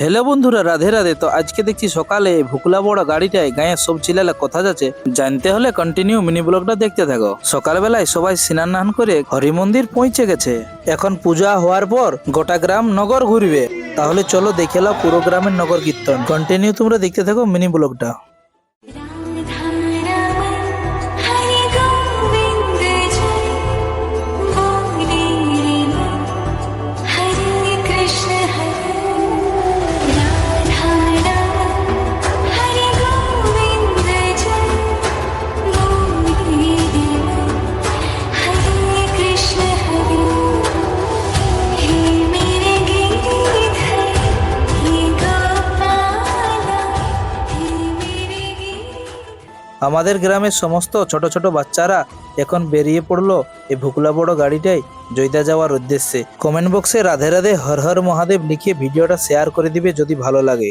Hello বন্ধুরা, রাধে রাধে। তো আজকে দেখছি সকালে ভুকলা বড় গাড়িটায় গায়ে সব ছেলেরা কথা যাচ্ছে। জানতে হলে কন্টিনিউ মিনি ব্লগটা দেখতে থাকো। সকালবেলায় সবাই স্নান টান করে হরি মন্দির পৌঁছে গেছে। এখন পূজা হওয়ার পর গোটা গ্রাম নগর ঘুরবে। তাহলে চলো দেখে নাও পুরো গ্রামের নগর কীর্তন। কন্টিনিউ তোমরা দেখতে থাকো মিনি ব্লগটা। আমাদের গ্রামের সমস্ত ছোট ছোট বাচ্চারা এখন বেরিয়ে পড়লো এই ভুকলা বড় গাড়িটাই জয়দা যাওয়ার উদ্দেশ্যে। কমেন্ট বক্সে রাধে রাধে হর হর মহাদেব লিখে ভিডিওটা শেয়ার করে দিবে যদি ভালো লাগে।